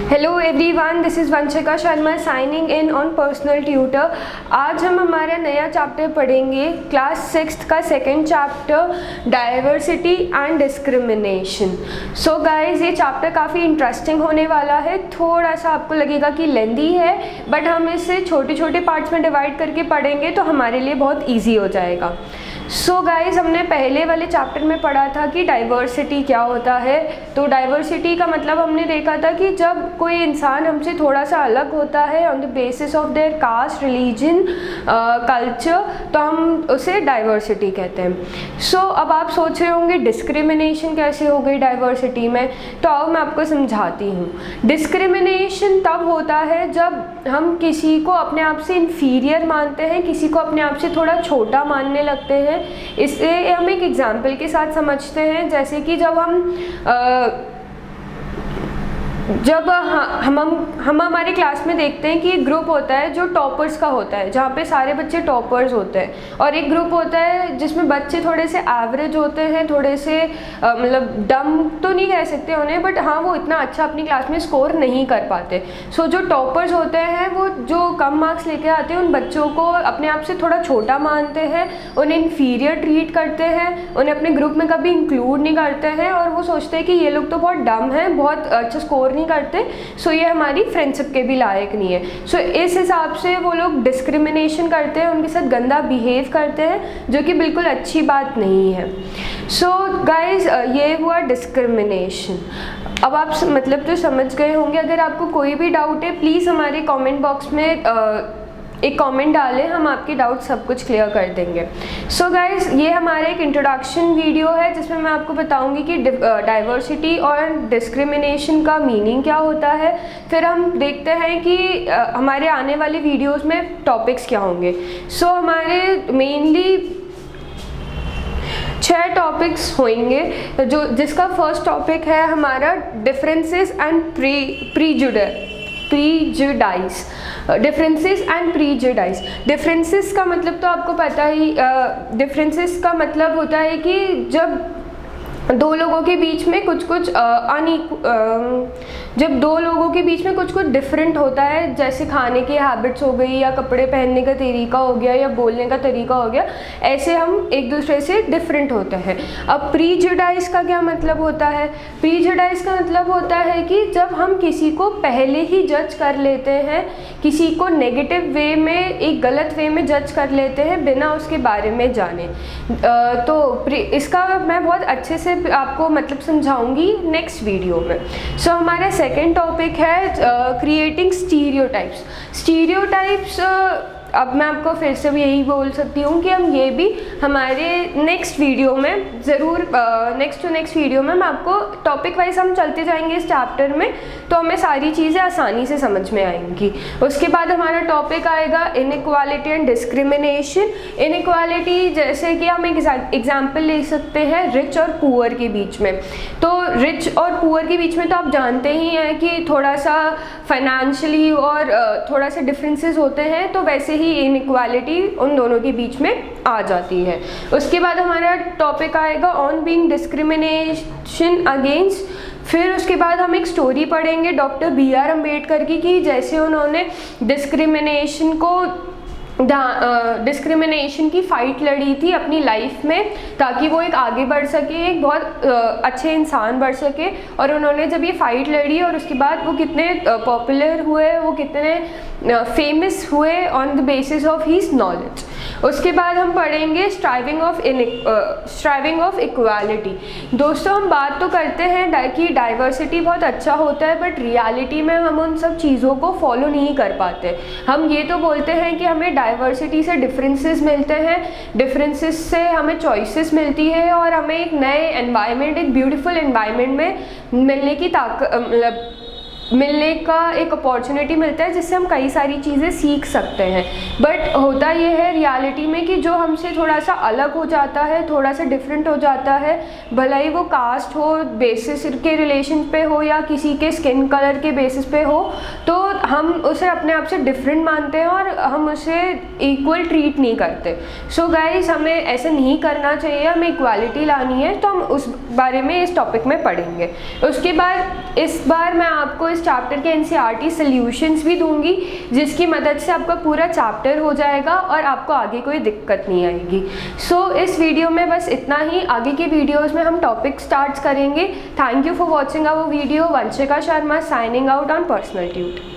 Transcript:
Hello everyone, this is Vanshika Sharma signing in on personal tutor. आज हम हमारा नया चैप्टर पढ़ेंगे, क्लास 6th का second chapter, diversity and discrimination. So guys, ये चैप्टर काफ़ी इंटरेस्टिंग होने वाला है। थोड़ा सा आपको लगेगा कि लेंदी है, बट हम इसे छोटे छोटे पार्ट्स में डिवाइड करके पढ़ेंगे तो हमारे लिए बहुत ईजी हो जाएगा। सो गाइज़, हमने पहले वाले चैप्टर में पढ़ा था कि डाइवर्सिटी क्या होता है। तो डाइवर्सिटी का मतलब हमने देखा था कि जब कोई इंसान हमसे थोड़ा सा अलग होता है on the basis of their caste, religion, culture, तो हम उसे डाइवर्सिटी कहते हैं। सो अब आप सोच रहे होंगे डिस्क्रिमिनेशन कैसे हो गई डाइवर्सिटी में, तो अब मैं आपको समझाती हूँ। डिस्क्रिमिनेशन तब होता है जब हम किसी को अपने आप से इन्फीरियर मानते हैं, किसी को अपने आप से थोड़ा छोटा मानने लगते हैं। इसे हम एक एग्जाम्पल के साथ समझते हैं, जैसे कि जब हम हमारे क्लास में देखते हैं कि एक ग्रुप होता है जो टॉपर्स का होता है, जहाँ पे सारे बच्चे टॉपर्स होते हैं, और एक ग्रुप होता है जिसमें बच्चे थोड़े से एवरेज होते हैं, थोड़े से मतलब डम तो नहीं कह सकते उन्हें, बट हाँ वो इतना अच्छा अपनी क्लास में स्कोर नहीं कर पाते। सो जो टॉपर्स होते हैं वो जो कम मार्क्स लेके आते हैं उन बच्चों को अपने आप से थोड़ा छोटा मानते हैं, उन्हें इन्फीरियर ट्रीट करते हैं, उन्हें अपने ग्रुप में कभी इंक्लूड नहीं करते हैं, और वो सोचते हैं कि ये लोग तो बहुत डम हैं, बहुत अच्छा स्कोर नहीं करते, सो ये हमारी फ्रेंडशिप के भी लायक नहीं है। सो इस हिसाब से वो लोग डिस्क्रिमिनेशन करते हैं, उनके साथ गंदा बिहेव करते हैं, जो कि बिल्कुल अच्छी बात नहीं है। सो गाइज, ये हुआ डिस्क्रिमिनेशन। अब आप मतलब तो समझ गए होंगे। अगर आपको कोई भी डाउट है प्लीज़ हमारे कमेंट बॉक्स में एक कमेंट डालें, हम आपके डाउट सब कुछ क्लियर कर देंगे। सो गाइज, ये हमारा एक इंट्रोडक्शन वीडियो है जिसमें मैं आपको बताऊंगी कि डाइवर्सिटी और डिस्क्रिमिनेशन का मीनिंग क्या होता है। फिर हम देखते हैं कि हमारे आने वाले वीडियोस में टॉपिक्स क्या होंगे। सो हमारे मेनली 6 टॉपिक्स होंगे, जिसका फर्स्ट टॉपिक है हमारा differences and prejudice. Differences and prejudice. Differences का मतलब तो आपको पता ही, डिफरेंसेस का मतलब होता है कि जब दो लोगों के बीच में कुछ डिफरेंट होता है, जैसे खाने की हैबिट्स हो गई, या कपड़े पहनने का तरीका हो गया, या बोलने का तरीका हो गया, ऐसे हम एक दूसरे से डिफरेंट होते हैं। अब प्रीजुडाइज का क्या मतलब होता है? प्रीजुडाइज का मतलब होता है कि जब हम किसी को पहले ही जज कर लेते हैं, किसी को नेगेटिव वे में, एक गलत वे में जज कर लेते हैं बिना उसके बारे में जाने। तो इसका मैं बहुत अच्छे से आपको मतलब समझाऊंगी नेक्स्ट वीडियो में। सो हमारा सेकंड टॉपिक है क्रिएटिंग स्टीरियोटाइप्स। स्टीरियोटाइप्स, अब मैं आपको फिर से भी यही बोल सकती हूँ कि हम ये भी हमारे नेक्स्ट वीडियो में ज़रूर, नेक्स्ट वीडियो में मैं आपको टॉपिक वाइज हम चलते जाएंगे इस चैप्टर में, तो हमें सारी चीज़ें आसानी से समझ में आएंगी। उसके बाद हमारा टॉपिक आएगा इनइक्वालिटी एंड डिस्क्रिमिनेशन। इनइक्वालिटी, जैसे कि हम एक एग्जाम्पल ले सकते हैं रिच और पुअर के बीच में। तो रिच और पुअर के बीच में तो आप जानते ही हैं कि थोड़ा सा फाइनेंशियली और थोड़ा सा डिफरेंसेस होते हैं, तो वैसे ही इनइक्वालिटी उन दोनों के बीच में आ जाती है। उसके बाद हमारा टॉपिक आएगा ऑन बीइंग डिस्क्रिमिनेशन अगेंस्ट। फिर उसके बाद हम एक स्टोरी पढ़ेंगे डॉक्टर B.R. अम्बेडकर की, कि जैसे उन्होंने डिस्क्रिमिनेशन की फ़ाइट लड़ी थी अपनी लाइफ में, ताकि वो एक आगे बढ़ सके, एक बहुत अच्छे इंसान बढ़ सके। और उन्होंने जब ये फ़ाइट लड़ी और उसके बाद वो कितने पॉपुलर हुए, वो कितने फेमस हुए on the basis of his knowledge. उसके बाद हम पढ़ेंगे स्ट्राइविंग ऑफ इक्वालिटी। दोस्तों, हम बात तो करते हैं कि डाइवर्सिटी बहुत अच्छा होता है, बट रियलिटी में हम उन सब चीज़ों को फॉलो नहीं कर पाते। हम ये तो बोलते हैं कि हमें डाइवर्सिटी से डिफरेंसेस मिलते हैं, डिफरेंसेस से हमें चॉइसेस मिलती है, और हमें एक नए एनवायरनमेंट, एक ब्यूटीफुल एनवायरनमेंट में मिलने का एक अपॉर्चुनिटी मिलता है, जिससे हम कई सारी चीज़ें सीख सकते हैं। बट होता ये है रियलिटी में कि जो हमसे थोड़ा सा अलग हो जाता है, थोड़ा सा डिफरेंट हो जाता है, भले ही वो कास्ट हो, बेसिस के रिलेशन पे हो, या किसी के स्किन कलर के बेसिस पे हो, तो हम उसे अपने आप से डिफरेंट मानते हैं और हम उसे इक्वल ट्रीट नहीं करते। सो गाइस, हमें ऐसे नहीं करना चाहिए, हमें इक्वालिटी लानी है, तो हम उस बारे में इस टॉपिक में पढ़ेंगे। उसके बाद इस बार मैं आपको इस चैप्टर के NCERT सॉल्यूशंस भी दूंगी, जिसकी मदद से आपका पूरा चैप्टर हो जाएगा और आपको आगे कोई दिक्कत नहीं आएगी। सो इस वीडियो में बस इतना ही। आगे की वीडियोस में हम टॉपिक स्टार्ट करेंगे। Thank you for watching our video. Vanshika Sharma signing out on Personal tweet.